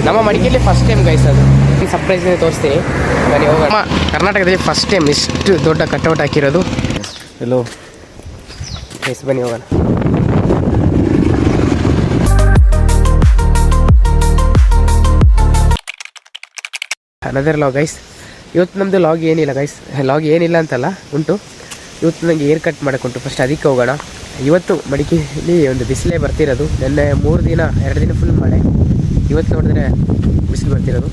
ನಮ್ಮ ಮಡಿಕೇರಿಯಲ್ಲಿ first time guys ಅದು ಸರ್ಪ್ರೈಸ್ ತೋರಿಸ್ತೀನಿ ಬನ್ನಿ ಹೋಗೋಣ. ನಮ್ಮ ಕರ್ನಾಟಕದಲ್ಲಿ ಫಸ್ಟ್ ಟೈಮ್ ಇಷ್ಟು ದೊಡ್ಡ ಕಟ್ಔಟ್ ಹಾಕಿರೋದು. ಎಲ್ಲೋ ಗೈಸ್ ಬನ್ನಿ ಹೋಗೋಣ. Another log guys. ಇವತ್ತು ನಮ್ಮದು ಲಾಗ್ ಏನಿಲ್ಲ ಗೈಸ್, ಲಾಗ್ ಏನಿಲ್ಲ ಅಂತಲ್ಲ ಉಂಟು. ಇವತ್ತು ನನಗೆ ಏರ್ ಕಟ್ ಮಾಡೋಕ್ಕುಂಟು, ಫಸ್ಟ್ ಅದಕ್ಕೆ ಹೋಗೋಣ. ಇವತ್ತು ಮಡಿಕೇರಿಯಲ್ಲಿ ಒಂದು ಬಿಸಿಲೇ ಬರ್ತಿರೋದು. ನೆನ್ನೆ 2 ದಿನ ಫುಲ್ ಮಳೆ, ಇವತ್ತು ನೋಡಿದ್ರೆ ಬಿಸಿಲು ಬರ್ತಿರೋದು.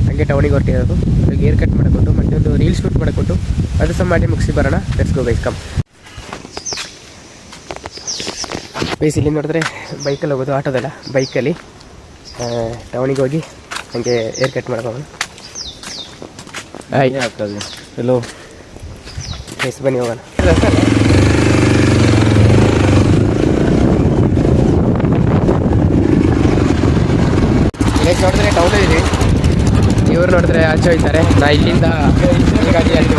ಹಂಗೆ ಟೌನಿಗೆ ಹೊರಟಿರೋದು. ಅದಕ್ಕೆ ಏರ್ ಕಟ್ ಮಾಡಿಕೊಂಡು ಮತ್ತೆ ಒಂದು ರೀಲ್ ಶೂಟ್ ಮಾಡಿಕೊಂಡು ಅದು ಸಹ ಮಾಡಿ ಮುಗಿಸಿ ಬರೋಣ. Let's go guys, come. Guys ಇಲ್ಲಿ ನೋಡಿದ್ರೆ ಬೈಕಲ್ಲಿ ಹೋಗೋದು, ಆಟೋದಲ್ಲ ಬೈಕಲ್ಲಿ ಟೌನಿಗೆ ಹೋಗಿ ಹಂಗೆ ಏರ್ ಕಟ್ ಮಾಡ್ಕೊಂಡು ಆಗ್ತದೆ. ಎಲ್ಲೋ ಗೈಸ್ ಬನ್ನಿ ಹೋಗೋಣ. ನೋಡಿದ್ರೆ ಟೌನ್ ಇದೆ, ಇವ್ರು ನೋಡಿದ್ರೆ ಆಚೆ ಹೋಗ್ತಾರೆ. ನಾ ಇಲ್ಲಿಂದ ಗಾಡಿ ಅಲ್ಲಿ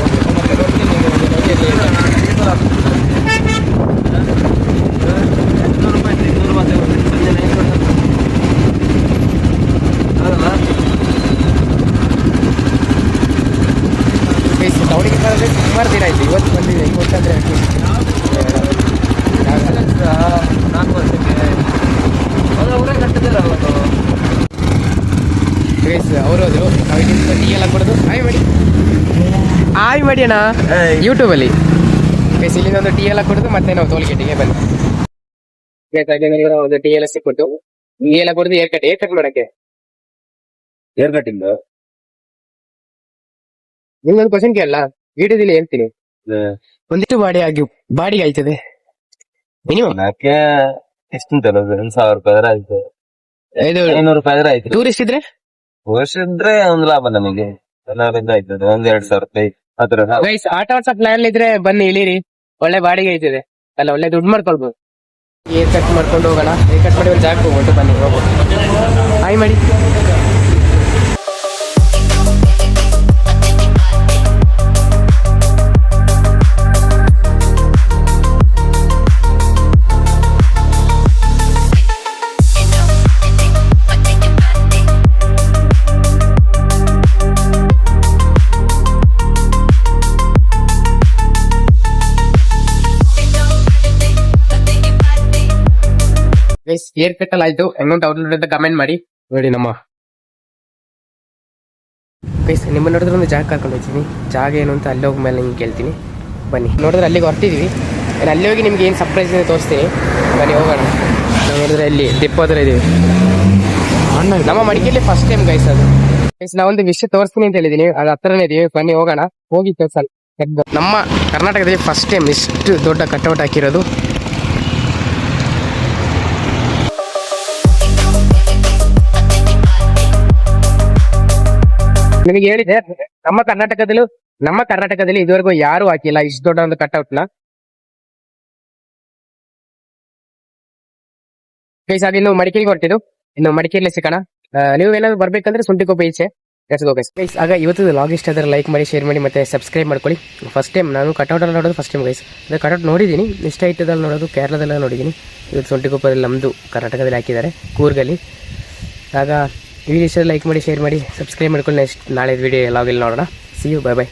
ಟೌನಿಗೆ ಬರೋದ್ರೆ ಸುಮಾರು ದಿನ ಆಯ್ತು. ಇವತ್ತು ಬಂದಿದೆ. ಇವತ್ತಂದ್ರೆ ಅವರು ಹೋದ್ರು. ನಾವು ಇಲ್ಲಿಂದ ಟೀ ಎಲ್ಲ ಕೊಡೋದು ಆಯ್ ಮಾಡಿ ಅಣ್ಣ ಯೂಟ್ಯೂಬಲ್ಲಿ. ಬೇಸ್ ಇಲ್ಲಿಂದ ಒಂದು ಟೀ ಎಲ್ಲ ಕೊಡೋದು ಮತ್ತೆ ನಾವು ಟೋಲ್ಗೇಟಿಗೆ ಬಂದು ಒಂದು ಟೀ ಎಲ್ಲ ಸಿಕ್ಬಿಟ್ಟು ಟೀ ಎಲ್ಲ ಕೊಡೋದು. ಏರ್ ಕಟ್ ಮಾಡಕ್ಕೆ ಏರ್ ಕಟ್ಟಿಂಗ್ ನಿಮ್ಗೊಂದು ಕ್ವಶನ್ ಕೇಳಲ್ಲ, ವಿಡಿಯೋದಲ್ಲಿ ಹೇಳ್ತೀನಿ. ಒಂದಿಷ್ಟು ಬಾಡಿಗೆ ಆಯ್ತದೆ ಮಿನಿಮಮ್ ಎಷ್ಟುಂಟಲ್ಲ, 1,000 ರೂಪಾಯಿ ಆಯ್ತು, 500 ರೂಪಾಯಿ ಆಯ್ತು. ಟೂರಿಸ್ಟ್ ಇದ್ರೆ ವರ್ಷಿದ್ರೆ ಒಂದು ಲಾಭ ನಮಗೆ. ಎಲ್ಲರಿಂದ ಆಯ್ತದೆ 1-2 ಸಾವಿರ ರೂಪಾಯಿ ಆತರ. ಗೈಸ್ ಆಟ ಆಡ್ಸೋ ಪ್ಲಾನ್ ಇದ್ರೆ ಬನ್ನಿ ಇಳಿರಿ, ಒಳ್ಳೆ ಬಾಡಿಗೆ ಆಯ್ತದೆ ಅಲ್ಲ, ಒಳ್ಳೆ ದುಡ್ಡು ಮಾಡ್ಕೊಳ್ಬೋದು. ಏರ್ ಕಟ್ ಮಾಡ್ಕೊಂಡು ಹೋಗೋಣ. ಏರ್ ಕಟ್ ಮಾಡಿ ಒಂದು ಜಾಗ ಹೋಗ್ಬಿಟ್ಟು ಬನ್ನಿ ಹೋಗ್ಬೋದು. ಹಾಯ್ ಮಾಡಿ. ಗೈಸ್ ಏರ್ ಕಟ್ ಅಲ್ಲಿ ಆಯ್ತು. ಹೆಂಗೊಂದು ಔಟ್ಲೆಟ್ ಅಂತ ಕಮೆಂಟ್ ಮಾಡಿ ನೋಡಿ. ನಮ್ಮ ಗೈಸ್ ನಿಮ್ಮ ನೋಡಿದ್ರೆ ಒಂದು ಜಾಗ ಕರ್ಕೊಂಡು ಹೋಗ್ತೀನಿ. ಜಾಗ ಏನು ಅಂತ ಅಲ್ಲಿ ಹೋಗಿ ಮೇಲೆ ನಿಮ್ಗೆ ಕೇಳ್ತೀನಿ ಬನ್ನಿ. ನೋಡಿದ್ರೆ ಅಲ್ಲಿಗೆ ಹೊರ್ತಿದ್ವಿ. ಅಲ್ಲಿ ಹೋಗಿ ನಿಮ್ಗೆ ಏನು ಸರ್ಪ್ರೈಸ್ ಇದೆ ತೋರಿಸ್ತೀನಿ ಬನ್ನಿ ಹೋಗೋಣ. ನಾವು ನೋಡಿದ್ರೆ ಇಲ್ಲಿ ಡಿಪ್ಪೋ ಹತ್ರ ಇದೀವಿ. ನಮ್ಮ ಮಡಿಕೇರಿಯಲ್ಲಿ ಫಸ್ಟ್ ಟೈಮ್ ಗೈಸ್ ಅದು. ಗೈಸ್ ನಾವೊಂದು ವಿಷಯ ತೋರಿಸ್ತೀನಿ ಅಂತ ಹೇಳಿದೀನಿ, ಅದು ಹತ್ರನೇ ಇದೀವಿ. ಬನ್ನಿ ಹೋಗೋಣ. ಹೋಗಿ ತೋರ್ಸಲ್ಲ. ನಮ್ಮ ಕರ್ನಾಟಕದಲ್ಲಿ ಫಸ್ಟ್ ಟೈಮ್ ಇಷ್ಟು ದೊಡ್ಡ ಕಟ್ಔಟ್ ಹಾಕಿರೋದು. ನಿಮಗೆ ಹೇಳಿದೆ, ನಮ್ಮ ಕರ್ನಾಟಕದಲ್ಲಿ ಇದುವರೆಗೂ ಯಾರು ಹಾಕಿಲ್ಲ ಇಷ್ಟು ದೊಡ್ಡ ಒಂದು ಕಟ್ಔಟ್ನ. ಗೈಸ್ ಅದು ಇನ್ನು ಮಡಿಕೇರಿಗೆ ಹೊರಟಿದ್ದು, ಇನ್ನು ಮಡಿಕೇರಿಯಲ್ಲಿ ಸಿಗೋಣ. ನೀವು ಏನಾದ್ರು ಬರ್ಬೇಕಂದ್ರೆ ಸುಂಟಿಕೊಪ್ಪ ಈಚೆ. ಗೈಸ್ ಆಗ ಇವತ್ತು ಲಾಗ್ ಇಷ್ಟ ಆದರೆ ಲೈಕ್ ಮಾಡಿ, ಶೇರ್ ಮಾಡಿ ಮತ್ತೆ ಸಬ್ಸ್ಕ್ರೈಬ್ ಮಾಡ್ಕೊಳ್ಳಿ. ಫಸ್ಟ್ ಟೈಮ್ ನಾನು ಕಟ್ಔಟ್ ಅಲ್ಲಿ ನೋಡೋದು ಫಸ್ಟ್ ಟೈಮ್ ಗೈಸ್. ಅದೇ ಕಟ್ಔಟ್ ನೋಡಿದ್ದೀನಿ, ಇಷ್ಟ ಆಯ್ತದಲ್ಲಿ ನೋಡೋದು, ಕೇರಳದಲ್ಲ ನೋಡಿದ್ದೀನಿ. ಇವತ್ತು ಸುಂಟಿಕೊಪ್ಪದಲ್ಲಿ ನಮ್ಮದು ಕರ್ನಾಟಕದಲ್ಲಿ ಹಾಕಿದ್ದಾರೆ, ಕೂರ್ಗಲ್ಲಿ. ಆಗ ಈ ವಿಡಿಯೋ ಲೈಕ್ ಮಾಡಿ, ಶೇರ್ ಮಾಡಿ, ಸಬ್ಸ್ಕ್ರೈಬ್ ಮಾಡ್ಕೊಳ್ಳಿ. ನೆಕ್ಸ್ಟ್ ನಾಳೆ ವಿಡಿಯೋ ಲಾಗಲ್ಲಿ ನೋಡೋಣ. See you, bye by.